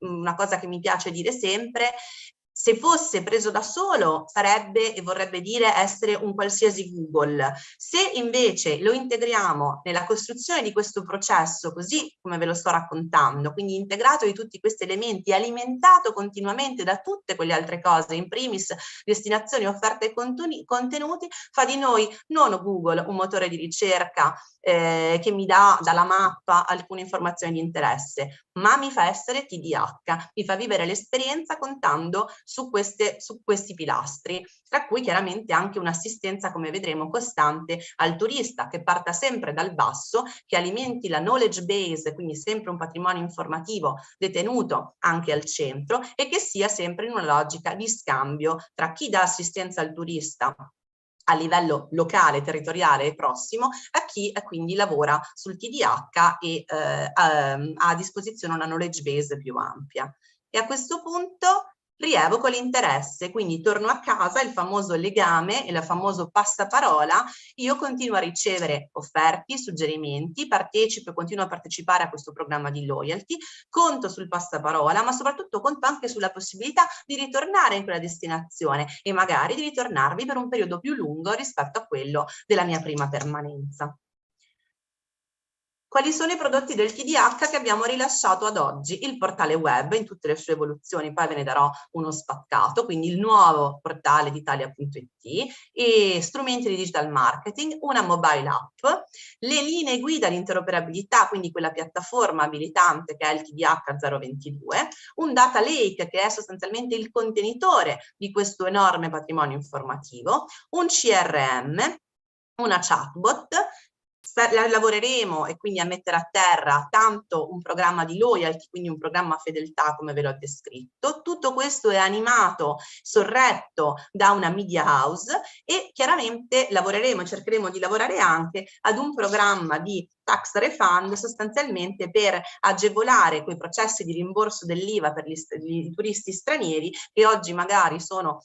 una cosa che mi piace dire sempre: se fosse preso da solo sarebbe e vorrebbe dire essere un qualsiasi Google. Se invece lo integriamo nella costruzione di questo processo, così come ve lo sto raccontando, quindi integrato di tutti questi elementi, alimentato continuamente da tutte quelle altre cose, in primis destinazioni, offerte e contenuti, fa di noi non Google un motore di ricerca che mi dà dalla mappa alcune informazioni di interesse, ma mi fa essere TDAH, mi fa vivere l'esperienza contando su questi pilastri, tra cui chiaramente anche un'assistenza, come vedremo, costante al turista, che parta sempre dal basso, che alimenti la knowledge base, quindi sempre un patrimonio informativo detenuto anche al centro, e che sia sempre in una logica di scambio tra chi dà assistenza al turista a livello locale, territoriale e prossimo, a chi quindi lavora sul TDAH e ha a disposizione una knowledge base più ampia. E a questo punto rievoco l'interesse, quindi torno a casa, il famoso legame e il famoso passaparola. Io continuo a ricevere offerti, suggerimenti, partecipo e continuo a partecipare a questo programma di loyalty, conto sul passaparola, ma soprattutto conto anche sulla possibilità di ritornare in quella destinazione e magari di ritornarvi per un periodo più lungo rispetto a quello della mia prima permanenza. Quali sono i prodotti del TDAH che abbiamo rilasciato ad oggi? Il portale web in tutte le sue evoluzioni, poi ve ne darò uno spaccato, quindi il nuovo portale d'Italia.it, e strumenti di digital marketing, una mobile app, le linee guida di interoperabilità, quindi quella piattaforma abilitante che è il TDAH 022, un data lake che è sostanzialmente il contenitore di questo enorme patrimonio informativo, un CRM, una chatbot. Lavoreremo e quindi a mettere a terra tanto un programma di loyalty, quindi un programma fedeltà come ve l'ho descritto. Tutto questo è animato, sorretto da una media house, e chiaramente lavoreremo e cercheremo di lavorare anche ad un programma di tax refund, sostanzialmente per agevolare quei processi di rimborso dell'IVA per gli turisti stranieri che oggi magari sono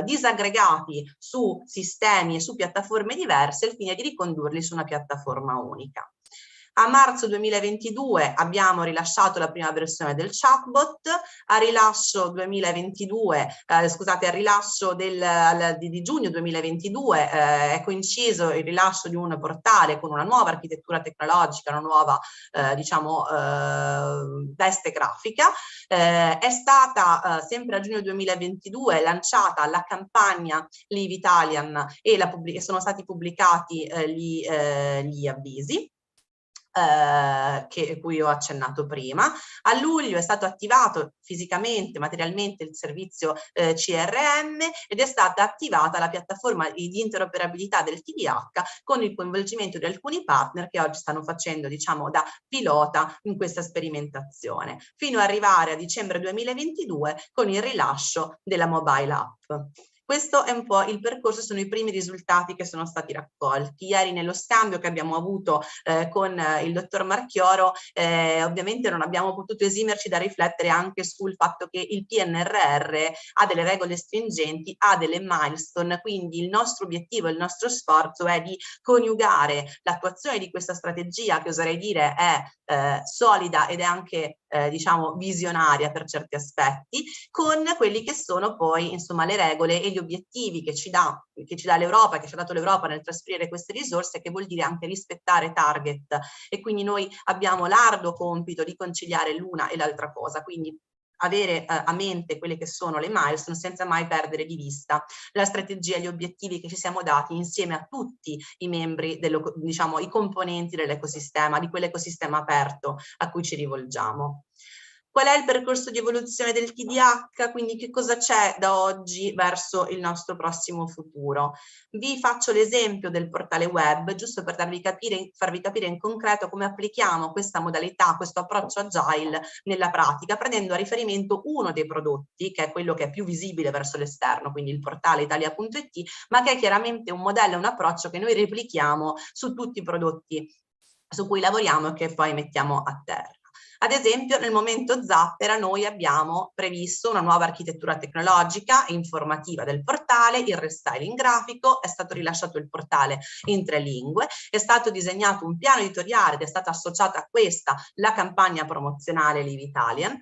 disaggregati su sistemi e su piattaforme diverse, al fine di ricondurli su una piattaforma unica. A marzo 2022 abbiamo rilasciato la prima versione del chatbot, a rilascio di giugno 2022 è coinciso il rilascio di un portale con una nuova architettura tecnologica, una nuova veste grafica. È stata sempre a giugno 2022 lanciata la campagna Live Italian e sono stati pubblicati gli avvisi. cui ho accennato prima. A luglio è stato attivato fisicamente, materialmente il servizio CRM ed è stata attivata la piattaforma di interoperabilità del TDH con il coinvolgimento di alcuni partner che oggi stanno facendo, diciamo, da pilota in questa sperimentazione, fino ad arrivare a dicembre 2022 con il rilascio della mobile app. Questo è un po' il percorso, sono i primi risultati che sono stati raccolti. Ieri nello scambio che abbiamo avuto con il dottor Marchioro, ovviamente non abbiamo potuto esimerci da riflettere anche sul fatto che il PNRR ha delle regole stringenti, ha delle milestone, quindi il nostro obiettivo, il nostro sforzo è di coniugare l'attuazione di questa strategia, che oserei dire è solida ed è anche diciamo visionaria per certi aspetti, con quelli che sono poi insomma le regole e gli obiettivi che ci dà l'Europa, che ci ha dato l'Europa nel trasferire queste risorse, che vuol dire anche rispettare target, e quindi noi abbiamo l'arduo compito di conciliare l'una e l'altra cosa, quindi avere a mente quelle che sono le milestone senza mai perdere di vista la strategia e gli obiettivi che ci siamo dati insieme a tutti i membri, diciamo i componenti dell'ecosistema, di quell'ecosistema aperto a cui ci rivolgiamo. Qual è il percorso di evoluzione del TDH? Quindi che cosa c'è da oggi verso il nostro prossimo futuro? Vi faccio l'esempio del portale web, giusto per farvi capire in concreto come applichiamo questa modalità, questo approccio agile nella pratica, prendendo a riferimento uno dei prodotti, che è quello che è più visibile verso l'esterno, quindi il portale italia.it, ma che è chiaramente un modello, un approccio che noi replichiamo su tutti i prodotti su cui lavoriamo e che poi mettiamo a terra. Ad esempio, nel momento Zattera noi abbiamo previsto una nuova architettura tecnologica e informativa del portale, il restyling grafico, è stato rilasciato il portale in 3 lingue, è stato disegnato un piano editoriale ed è stata associata a questa la campagna promozionale Live Italian.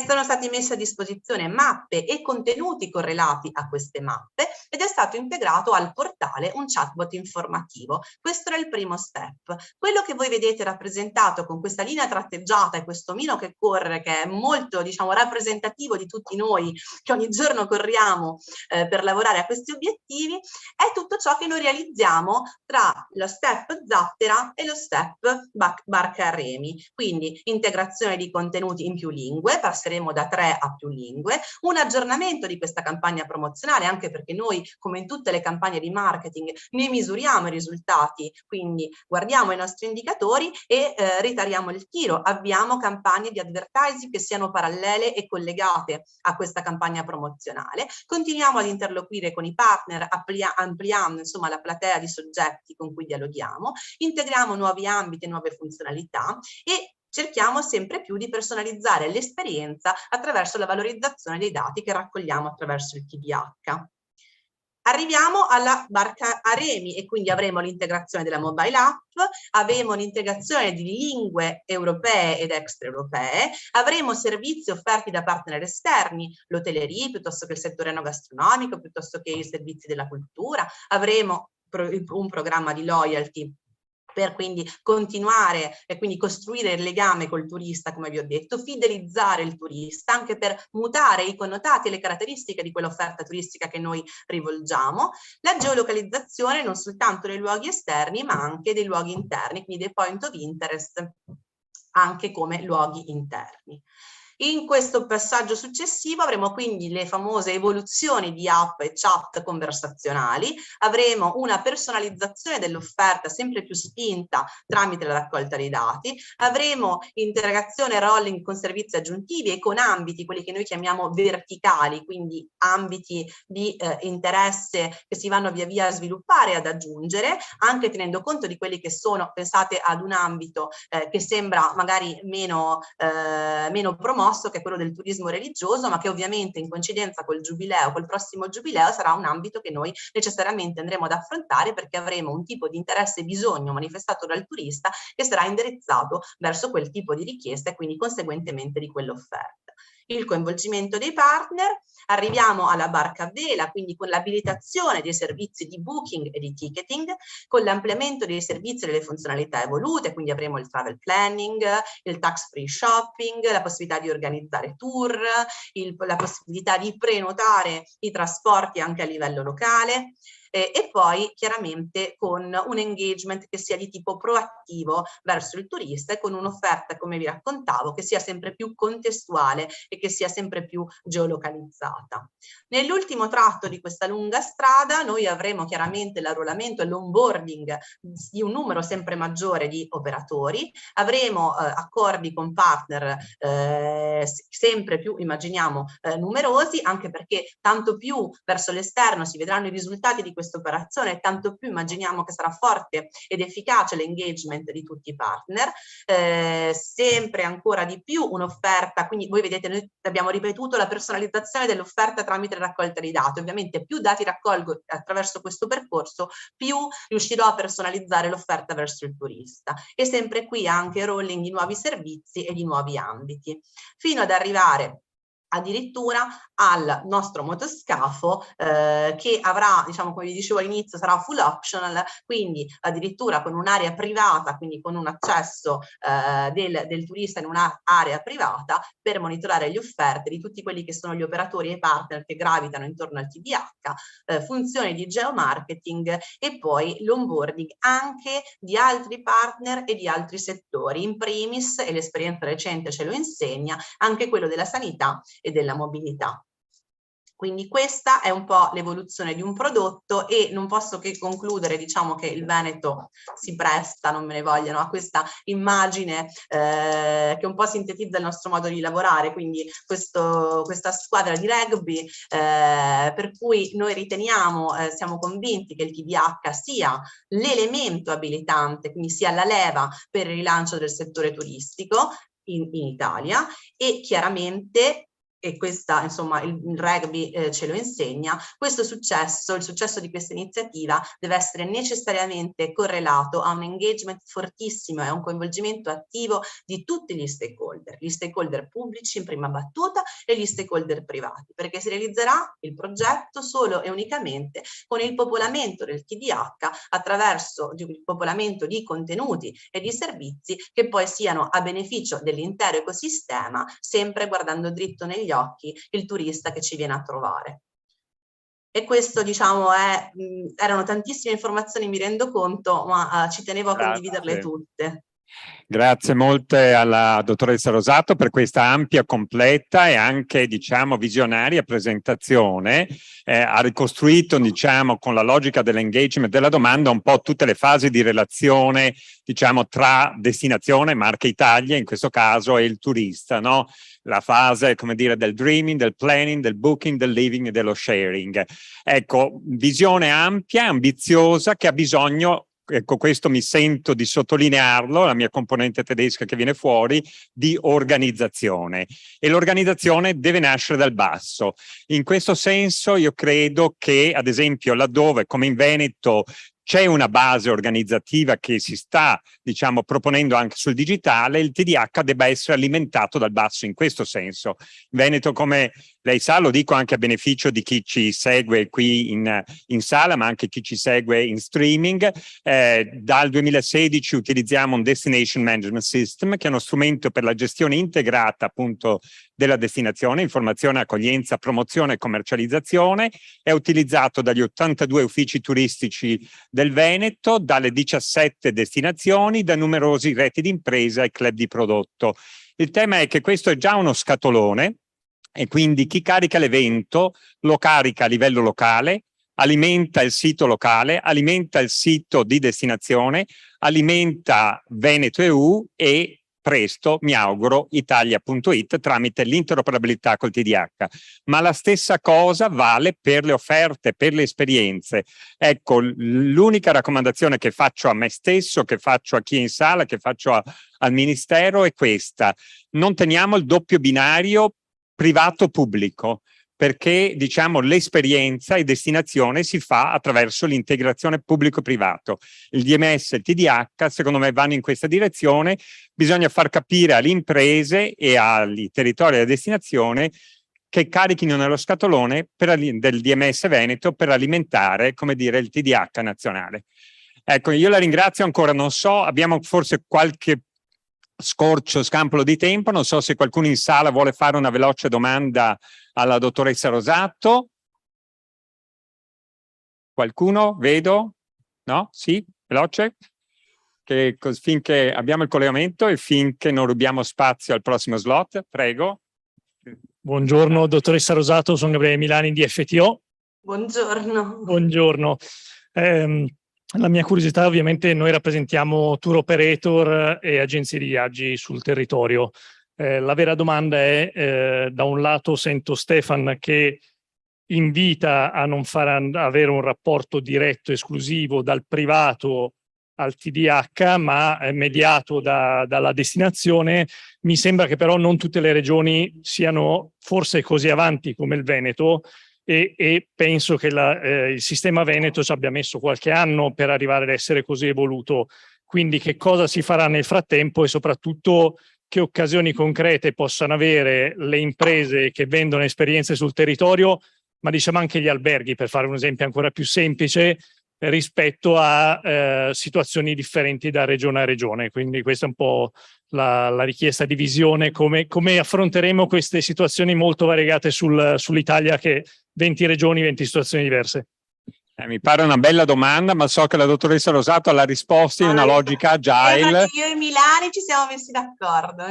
Sono stati messi a disposizione mappe e contenuti correlati a queste mappe ed è stato integrato al portale un chatbot informativo. Questo era il primo step. Quello che voi vedete rappresentato con questa linea tratteggiata e questo omino che corre, che è molto, diciamo, rappresentativo di tutti noi che ogni giorno corriamo per lavorare a questi obiettivi, è tutto ciò che noi realizziamo tra lo step Zattera e lo step Barca a Remi. Quindi integrazione di contenuti in più lingue, passeremo da 3 a più lingue, un aggiornamento di questa campagna promozionale, anche perché noi, come in tutte le campagne di marketing, ne misuriamo i risultati, quindi guardiamo i nostri indicatori e ritariamo il tiro, avviamo campagne di advertising che siano parallele e collegate a questa campagna promozionale, continuiamo ad interloquire con i partner, ampliando insomma la platea di soggetti con cui dialoghiamo, integriamo nuovi ambiti e nuove funzionalità e cerchiamo sempre più di personalizzare l'esperienza attraverso la valorizzazione dei dati che raccogliamo attraverso il TDH. Arriviamo alla barca a remi e quindi avremo l'integrazione della mobile app, avremo l'integrazione di lingue europee ed extraeuropee, avremo servizi offerti da partner esterni, l'hotellerie piuttosto che il settore enogastronomico, piuttosto che i servizi della cultura, avremo un programma di loyalty per quindi continuare e quindi costruire il legame col turista, come vi ho detto, fidelizzare il turista, anche per mutare i connotati e le caratteristiche di quell'offerta turistica che noi rivolgiamo, la geolocalizzazione non soltanto dei luoghi esterni, ma anche dei luoghi interni, quindi dei point of interest, anche come luoghi interni. In questo passaggio successivo avremo quindi le famose evoluzioni di app e chat conversazionali, avremo una personalizzazione dell'offerta sempre più spinta tramite la raccolta dei dati, avremo integrazione e rolling con servizi aggiuntivi e con ambiti, quelli che noi chiamiamo verticali, quindi ambiti di interesse che si vanno via via a sviluppare e ad aggiungere, anche tenendo conto di quelli che sono, pensate ad un ambito che sembra magari meno promosso, che è quello del turismo religioso, ma che ovviamente in coincidenza col giubileo, col prossimo giubileo, sarà un ambito che noi necessariamente andremo ad affrontare, perché avremo un tipo di interesse e bisogno manifestato dal turista che sarà indirizzato verso quel tipo di richiesta e quindi conseguentemente di quell'offerta. Il coinvolgimento dei partner, arriviamo alla barca a vela, quindi con l'abilitazione dei servizi di booking e di ticketing, con l'ampliamento dei servizi e delle funzionalità evolute, quindi avremo il travel planning, il tax free shopping, la possibilità di organizzare tour, la possibilità di prenotare i trasporti anche a livello locale. e poi chiaramente con un engagement che sia di tipo proattivo verso il turista e con un'offerta, come vi raccontavo, che sia sempre più contestuale e che sia sempre più geolocalizzata. Nell'ultimo tratto di questa lunga strada noi avremo chiaramente l'arruolamento e l'onboarding di un numero sempre maggiore di operatori, avremo accordi con partner sempre più, immaginiamo, numerosi, anche perché tanto più verso l'esterno si vedranno i risultati di questa operazione, tanto più immaginiamo che sarà forte ed efficace l'engagement di tutti i partner, sempre ancora di più un'offerta, quindi voi vedete noi abbiamo ripetuto la personalizzazione dell'offerta tramite la raccolta di dati, ovviamente più dati raccolgo attraverso questo percorso, più riuscirò a personalizzare l'offerta verso il turista e sempre qui anche rolling di nuovi servizi e di nuovi ambiti, fino ad arrivare addirittura al nostro motoscafo che avrà, diciamo, come vi dicevo all'inizio, sarà full optional, quindi addirittura con un'area privata, quindi con un accesso del turista in un'area privata per monitorare le offerte di tutti quelli che sono gli operatori e partner che gravitano intorno al TDH, funzioni di geomarketing e poi l'onboarding anche di altri partner e di altri settori, in primis, e l'esperienza recente ce lo insegna, anche quello della sanità e della mobilità. Quindi questa è un po' l'evoluzione di un prodotto e non posso che concludere, diciamo, che il Veneto si presta, non me ne vogliono, a questa immagine che un po' sintetizza il nostro modo di lavorare, quindi questa squadra di rugby per cui noi riteniamo, siamo convinti che il TDH sia l'elemento abilitante, quindi sia la leva per il rilancio del settore turistico in Italia e chiaramente, e questa insomma il rugby ce lo insegna, questo successo, il successo di questa iniziativa deve essere necessariamente correlato a un engagement fortissimo e a un coinvolgimento attivo di tutti gli stakeholder pubblici in prima battuta e gli stakeholder privati, perché si realizzerà il progetto solo e unicamente con il popolamento del TDH attraverso il popolamento di contenuti e di servizi che poi siano a beneficio dell'intero ecosistema, sempre guardando dritto negli occhi il turista che ci viene a trovare. E questo, diciamo, erano tantissime informazioni, mi rendo conto, ma ci tenevo a condividerle tutte. Grazie molte alla dottoressa Rosato per questa ampia, completa e anche, diciamo, visionaria presentazione. Ha ricostruito, diciamo, con la logica dell'engagement della domanda un po' tutte le fasi di relazione, diciamo, tra destinazione, marca Italia in questo caso, e il turista, no? La fase, come dire, del dreaming, del planning, del booking, del living e dello sharing. Ecco, visione ampia, ambiziosa, che ha bisogno, ecco, questo mi sento di sottolinearlo, la mia componente tedesca che viene fuori, di organizzazione. E l'organizzazione deve nascere dal basso. In questo senso io credo che, ad esempio, laddove, come in Veneto, c'è una base organizzativa che si sta, diciamo, proponendo anche sul digitale, il TDH debba essere alimentato dal basso in questo senso. Veneto, come lei sa, lo dico anche a beneficio di chi ci segue qui in sala, ma anche chi ci segue in streaming, dal 2016 utilizziamo un Destination Management System, che è uno strumento per la gestione integrata appunto della destinazione, informazione, accoglienza, promozione e commercializzazione. È utilizzato dagli 82 uffici turistici del Veneto, dalle 17 destinazioni, da numerosi reti di impresa e club di prodotto. Il tema è che questo è già uno scatolone e quindi chi carica l'evento lo carica a livello locale, alimenta il sito locale, alimenta il sito di destinazione, alimenta Veneto EU e presto, mi auguro, Italia.it tramite l'interoperabilità col TDH. Ma la stessa cosa vale per le offerte, per le esperienze. Ecco, l'unica raccomandazione che faccio a me stesso, che faccio a chi è in sala, che faccio al Ministero è questa: non teniamo il doppio binario privato-pubblico, perché, diciamo, l'esperienza e destinazione si fa attraverso l'integrazione pubblico-privato. Il DMS e il TDH, secondo me, vanno in questa direzione. Bisogna far capire alle imprese e ai territori della destinazione che carichino nello scatolone del DMS Veneto per alimentare, come dire, il TDH nazionale. Ecco, io la ringrazio ancora, non so, abbiamo forse qualche scampolo di tempo, non so se qualcuno in sala vuole fare una veloce domanda alla dottoressa Rosato. Qualcuno? Vedo? No? Sì? Veloce? Che finché abbiamo il collegamento e finché non rubiamo spazio al prossimo slot, prego. Buongiorno, dottoressa Rosato, sono Gabriele Milani di FTO. Buongiorno. Buongiorno. La mia curiosità, ovviamente, noi rappresentiamo tour operator e agenzie di viaggi sul territorio. La vera domanda è, da un lato sento Stefan che invita a non avere un rapporto diretto, esclusivo dal privato al TDH, ma mediato dalla destinazione. Mi sembra che però non tutte le regioni siano forse così avanti come il Veneto, e penso che il sistema Veneto ci abbia messo qualche anno per arrivare ad essere così evoluto. Quindi che cosa si farà nel frattempo e soprattutto che occasioni concrete possano avere le imprese che vendono esperienze sul territorio, ma diciamo anche gli alberghi, per fare un esempio ancora più semplice, rispetto a situazioni differenti da regione a regione. Quindi questa è un po' la richiesta di visione, come affronteremo queste situazioni molto variegate sull'Italia, che 20 regioni, 20 situazioni diverse. Mi pare una bella domanda, ma so che la dottoressa Rosato ha la risposta in una logica agile. Io e Milani ci siamo messi d'accordo.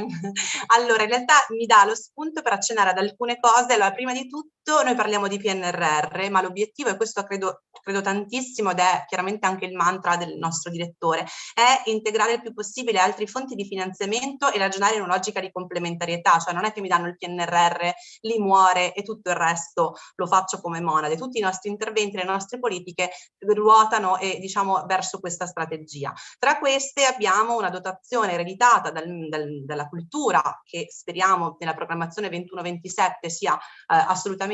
Allora, in realtà mi dà lo spunto per accennare ad alcune cose. Allora, prima di tutto noi parliamo di PNRR, ma l'obiettivo, e questo credo tantissimo, ed è chiaramente anche il mantra del nostro direttore, è integrare il più possibile altre fonti di finanziamento e ragionare in una logica di complementarietà. Cioè non è che mi danno il PNRR, lì muore e tutto il resto lo faccio come monade. Tutti i nostri interventi, le nostre politiche ruotano verso questa strategia. Tra queste abbiamo una dotazione ereditata dalla cultura, che speriamo nella programmazione 21-27 sia assolutamente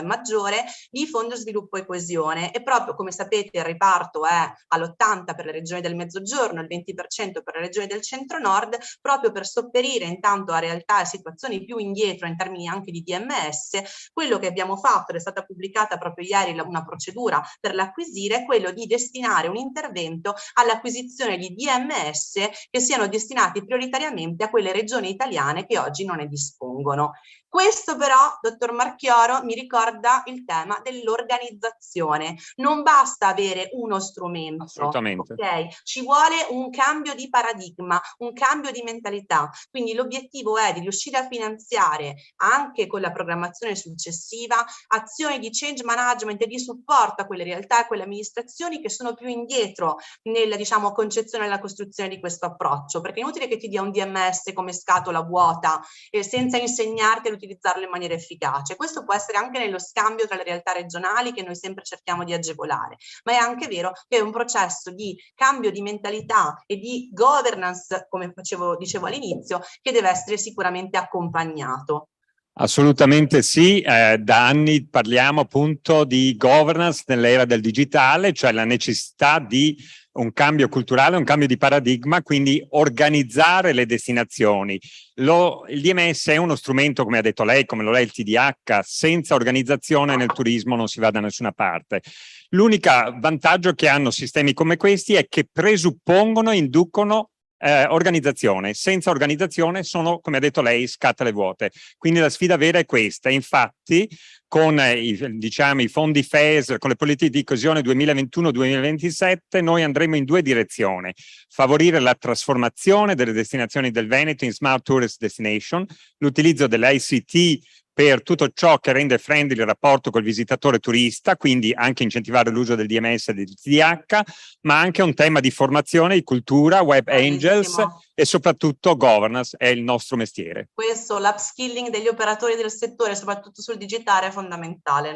maggiore, di Fondo Sviluppo e Coesione, e proprio come sapete il riparto è all'80% per le regioni del Mezzogiorno, il 20% per le regioni del Centro-Nord, proprio per sopperire intanto a realtà e situazioni più indietro in termini anche di DMS. Quello che abbiamo fatto, ed è stata pubblicata proprio ieri una procedura per l'acquisire, è quello di destinare un intervento all'acquisizione di DMS che siano destinati prioritariamente a quelle regioni italiane che oggi non ne dispongono. Questo però, dottor Marchioro, mi ricorda il tema dell'organizzazione. Non basta avere uno strumento, assolutamente. Okay? Ci vuole un cambio di paradigma, un cambio di mentalità. Quindi l'obiettivo è di riuscire a finanziare anche con la programmazione successiva azioni di change management e di supporto a quelle realtà e quelle amministrazioni che sono più indietro nella concezione e nella costruzione di questo approccio, perché è inutile che ti dia un DMS come scatola vuota senza insegnarti ad utilizzarlo in maniera efficace. Questo può essere anche nello scambio tra le realtà regionali, che noi sempre cerchiamo di agevolare, ma è anche vero che è un processo di cambio di mentalità e di governance, come dicevo all'inizio, che deve essere sicuramente accompagnato. Assolutamente sì, da anni parliamo appunto di governance nell'era del digitale, cioè la necessità di un cambio culturale, un cambio di paradigma, quindi organizzare le destinazioni. Il DMS è uno strumento, come ha detto lei, come lo è il TDH, senza organizzazione nel turismo non si va da nessuna parte. L'unico vantaggio che hanno sistemi come questi è che presuppongono, inducono organizzazione. Senza organizzazione sono, come ha detto lei, scatole vuote. Quindi la sfida vera è questa. Infatti, con i fondi FES, con le politiche di coesione 2021-2027, noi andremo in due direzioni: favorire la trasformazione delle destinazioni del Veneto in Smart Tourist Destination, l'utilizzo dell'ICT per tutto ciò che rende friendly il rapporto col visitatore turista, quindi anche incentivare l'uso del DMS e del TDH, ma anche un tema di formazione, di cultura, web angels e soprattutto governance è il nostro mestiere. Questo, l'upskilling degli operatori del settore, soprattutto sul digitale, è fondamentale.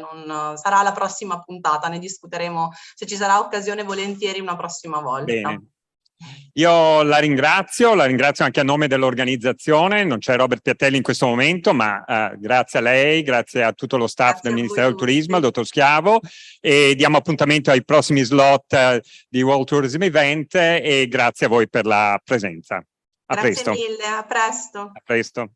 Sarà la prossima puntata, ne discuteremo, se ci sarà occasione, volentieri una prossima volta. Bene. Io la ringrazio anche a nome dell'organizzazione. Non c'è Robert Piattelli in questo momento, ma grazie a lei, grazie a tutto lo staff del Ministero del Turismo, al dottor Schiavo, e diamo appuntamento ai prossimi slot di World Tourism Event, e grazie a voi per la presenza. A presto. Grazie mille, a presto. A presto.